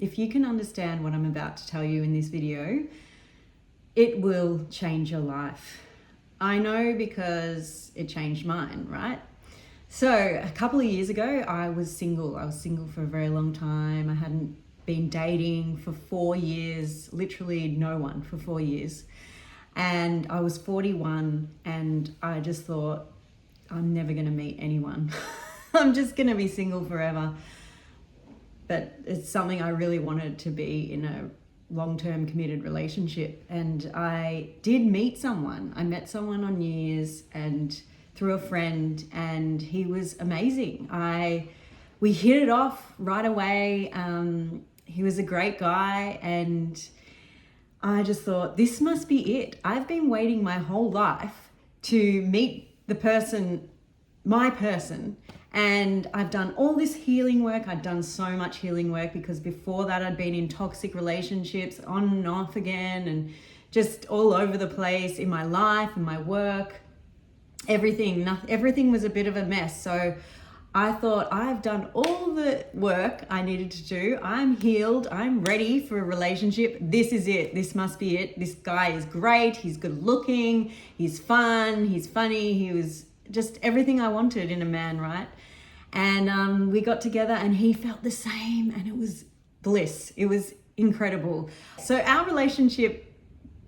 If you can understand what I'm about to tell you in this video, it will change your life. I know because it changed mine, right? So a couple of years ago, I was single. I was single for a very long time. I hadn't been dating for 4 years, literally no one for 4 years. And I was 41 and I just thought, I'm never going to meet anyone. I'm just going to be single forever. But it's something I really wanted to be in a long-term committed relationship. And I did meet someone. I met someone on New Year's and through a friend, and he was amazing. We hit it off right away. He was a great guy, and I just thought, this must be it. I've been waiting my whole life to meet the person, my person. And I've done all this healing work. I'd done so much healing work because before that I'd been in toxic relationships on and off again and just all over the place in my life, in my work, everything was a bit of a mess. So I thought, I've done all the work I needed to do. I'm healed. I'm ready for a relationship. This is it. This must be it. This guy is great. He's good looking. He's fun. He's funny. He was just everything I wanted in a man, right? And we got together and he felt the same, and it was bliss. It was incredible. So our relationship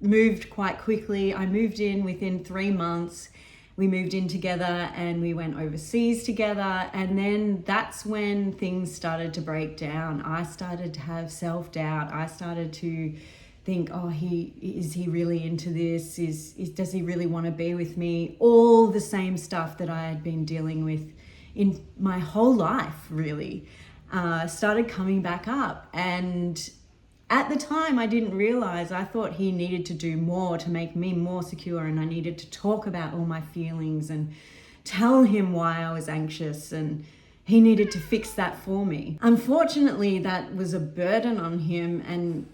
moved quite quickly. I moved in within 3 months. We moved in together and we went overseas together. And then that's when things started to break down. I started to have self-doubt. I started to think, oh, is he really into this? Does he really want to be with me? All the same stuff that I had been dealing with in my whole life, really, started coming back up. And at the time, I didn't realize. I thought he needed to do more to make me more secure, and I needed to talk about all my feelings and tell him why I was anxious, and he needed to fix that for me. Unfortunately, that was a burden on him, and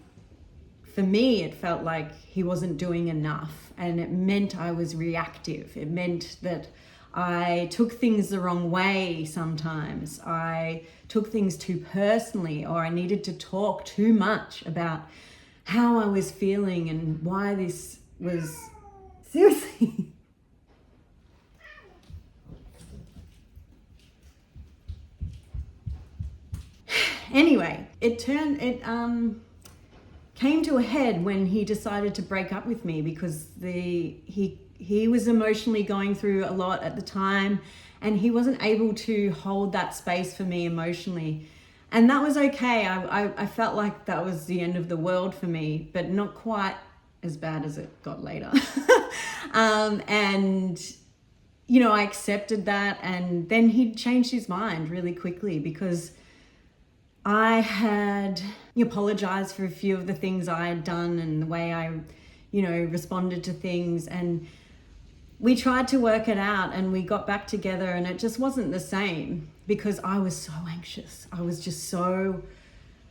for me, it felt like he wasn't doing enough, and it meant I was reactive. It meant that I took things the wrong way sometimes. I took things too personally, or I needed to talk too much about how I was feeling and why this was seriously. Anyway, it came to a head when he decided to break up with me because he was emotionally going through a lot at the time, and he wasn't able to hold that space for me emotionally. And that was okay. I felt like that was the end of the world for me, but not quite as bad as it got later. And, you know, I accepted that, and then he changed his mind really quickly because I had apologized for a few of the things I had done and the way I, responded to things. And we tried to work it out, and we got back together, and it just wasn't the same because I was so anxious. I was just so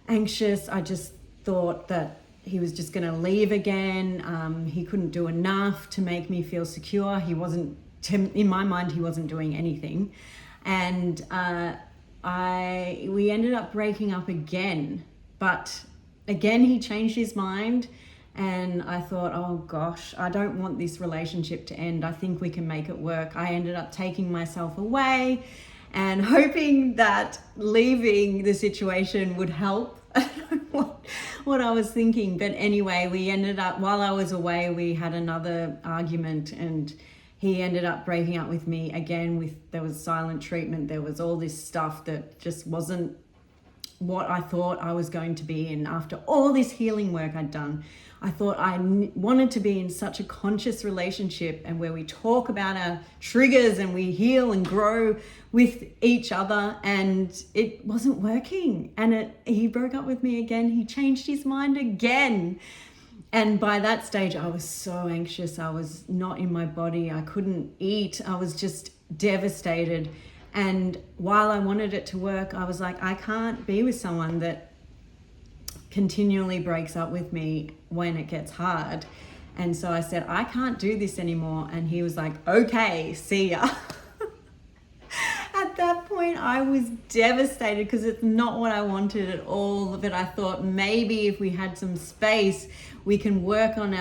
anxious. I just thought that he was just going to leave again. He couldn't do enough to make me feel secure. He wasn't, in my mind, he wasn't doing anything. And we ended up breaking up again, but again he changed his mind, and I thought, oh gosh, I don't want this relationship to end. I think we can make it work. I ended up taking myself away and hoping that leaving the situation would help. I don't know what I was thinking, but anyway, we ended up, while I was away, we had another argument, and he ended up breaking up with me again. There was silent treatment. There was all this stuff that just wasn't what I thought I was going to be in. After all this healing work I'd done, I thought I wanted to be in such a conscious relationship, and where we talk about our triggers and we heal and grow with each other, and it wasn't working. And he broke up with me again. He changed his mind again. And by that stage, I was so anxious. I was not in my body. I couldn't eat. I was just devastated. And while I wanted it to work, I was like, I can't be with someone that continually breaks up with me when it gets hard. And so I said, I can't do this anymore. And he was like, okay, see ya. At that point, I was devastated because it's not what I wanted at all. But I thought maybe if we had some space, we can work on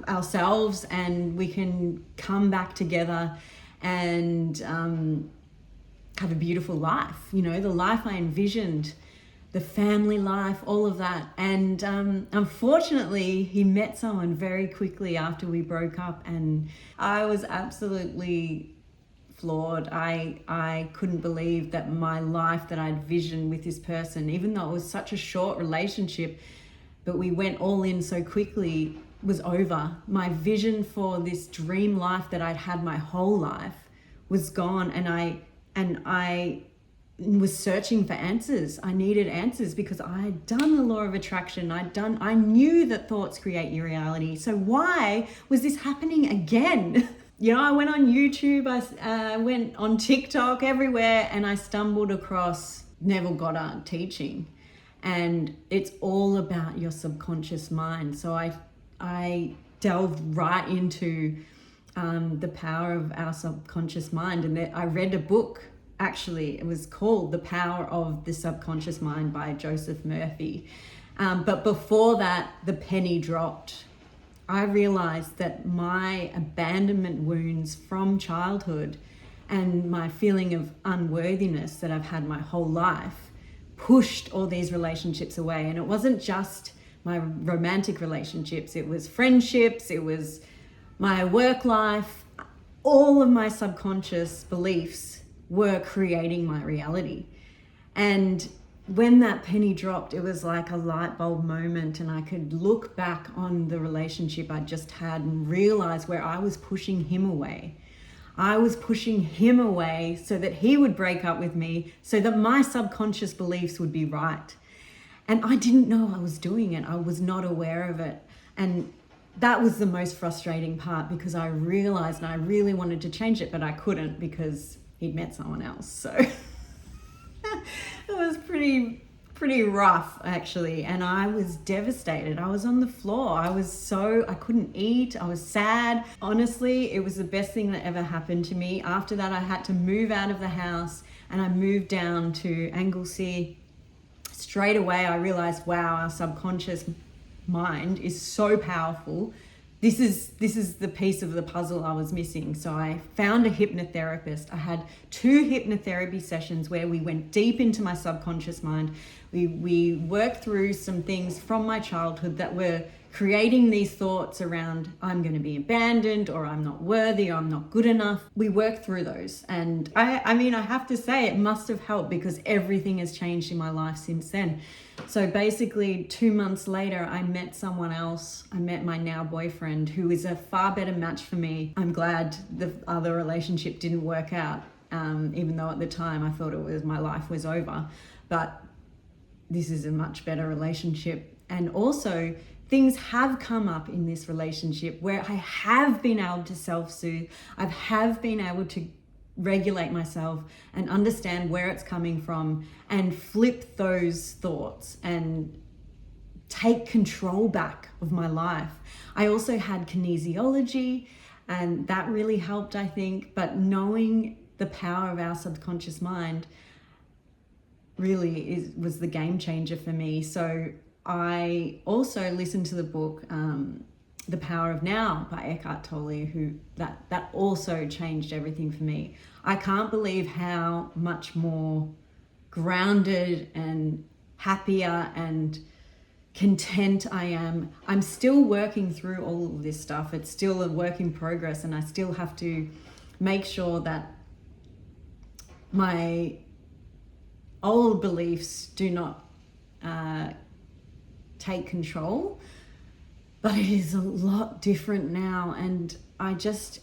ourselves and we can come back together and have a beautiful life. You know, the life I envisioned, the family life, all of that. And unfortunately, he met someone very quickly after we broke up, and I was absolutely floored. I couldn't believe that my life that I'd visioned with this person, even though it was such a short relationship, but we went all in so quickly, was over. My vision for this dream life that I'd had my whole life was gone, and I was searching for answers. I needed answers because I had done the law of attraction. I knew that thoughts create your reality. So why was this happening again? You know, I went on YouTube, I went on TikTok, everywhere, and I stumbled across Neville Goddard teaching. And it's all about your subconscious mind. So I delved right into the power of our subconscious mind. And I read a book, actually. It was called The Power of the Subconscious Mind by Joseph Murphy. But before that, the penny dropped. I realized that my abandonment wounds from childhood and my feeling of unworthiness that I've had my whole life pushed all these relationships away. And it wasn't just my romantic relationships, it was friendships, it was my work life. All of my subconscious beliefs were creating my reality. And when that penny dropped, it was like a light bulb moment, and I could look back on the relationship I just had and realize where I was pushing him away. I was pushing him away so that he would break up with me, so that my subconscious beliefs would be right. And I didn't know I was doing it. I was not aware of it. And that was the most frustrating part, because I realized and I really wanted to change it, but I couldn't because he'd met someone else. So it was pretty rough, actually. And I was devastated. I was on the floor. I couldn't eat. I was sad. Honestly, it was the best thing that ever happened to me. After that, I had to move out of the house, and I moved down to Anglesea. Straight away, I realized, wow, our subconscious mind is so powerful. This is the piece of the puzzle I was missing. So I found a hypnotherapist. I had 2 hypnotherapy sessions where we went deep into my subconscious mind. We worked through some things from my childhood that were creating these thoughts around I'm going to be abandoned, or I'm not worthy, or I'm not good enough. We worked through those. And I mean, I have to say it must have helped, because everything has changed in my life since then. So basically 2 months later, I met someone else. I met my now boyfriend, who is a far better match for me. I'm glad the other relationship didn't work out, even though at the time I thought my life was over. But this is a much better relationship. And also, things have come up in this relationship where I have been able to self-soothe. I have been able to regulate myself and understand where it's coming from and flip those thoughts and take control back of my life. I also had kinesiology, and that really helped, I think. But knowing the power of our subconscious mind really was the game changer for me. So I also listened to the book The Power of Now by Eckhart Tolle, who that also changed everything for me. I can't believe how much more grounded and happier and content I am. I'm still working through all of this stuff. It's still a work in progress, and I still have to make sure that my old beliefs do not take control, but it is a lot different now. And I just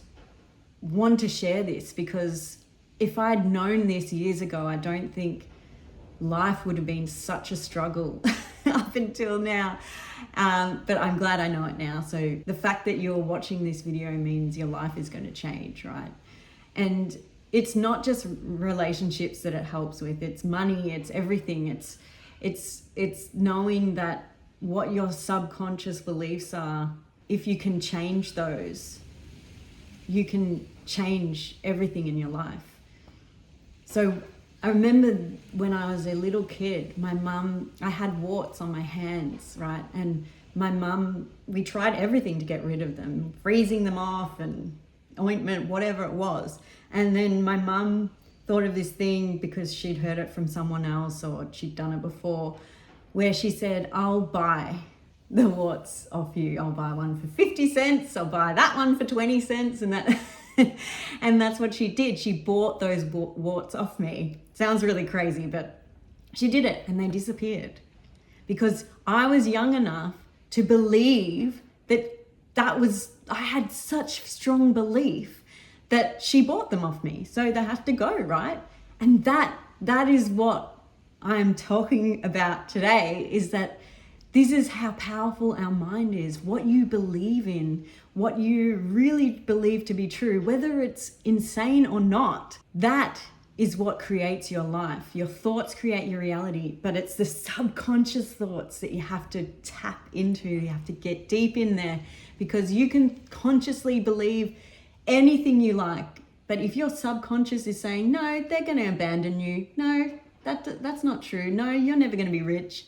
want to share this, because if I'd known this years ago, I don't think life would have been such a struggle up until now. But I'm glad I know it now. So the fact that you're watching this video means your life is going to change, right? And it's not just relationships that it helps with. It's money, it's everything. It's knowing that what your subconscious beliefs are, if you can change those, you can change everything in your life. So I remember when I was a little kid, I had warts on my hands, right? And my mum, we tried everything to get rid of them, freezing them off and ointment, whatever it was. And then my mum thought of this thing because she'd heard it from someone else or she'd done it before, where she said, I'll buy the warts off you. I'll buy one for 50 cents. I'll buy that one for 20 cents. And that, and that's what she did. She bought those warts off me. Sounds really crazy, but she did it and they disappeared because I was young enough to believe I had such strong belief that she bought them off me. So they have to go, right? And that is what I'm talking about today, is that this is how powerful our mind is. What you believe in, what you really believe to be true, whether it's insane or not, that is what creates your life. Your thoughts create your reality, but it's the subconscious thoughts that you have to tap into. You have to get deep in there, because you can consciously believe anything you like. But if your subconscious is saying, no, they're going to abandon you. No, that's not true. No, you're never going to be rich.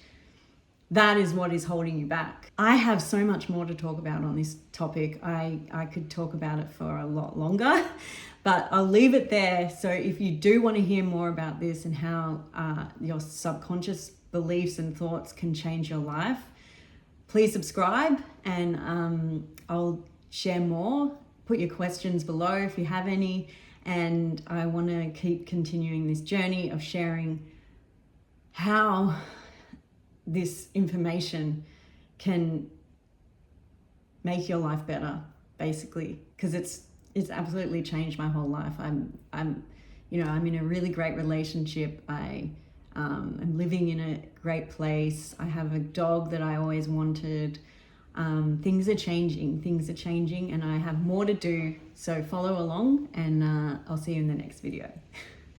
That is what is holding you back. I have so much more to talk about on this topic. I could talk about it for a lot longer, but I'll leave it there. So if you do want to hear more about this and how your subconscious beliefs and thoughts can change your life, please subscribe, and I'll share more. Put your questions below if you have any. And I want to keep continuing this journey of sharing how this information can make your life better, basically, because it's absolutely changed my whole life. I'm in a really great relationship. I'm living in a great place. I have a dog that I always wanted. Things are changing, and I have more to do. So follow along, and I'll see you in the next video.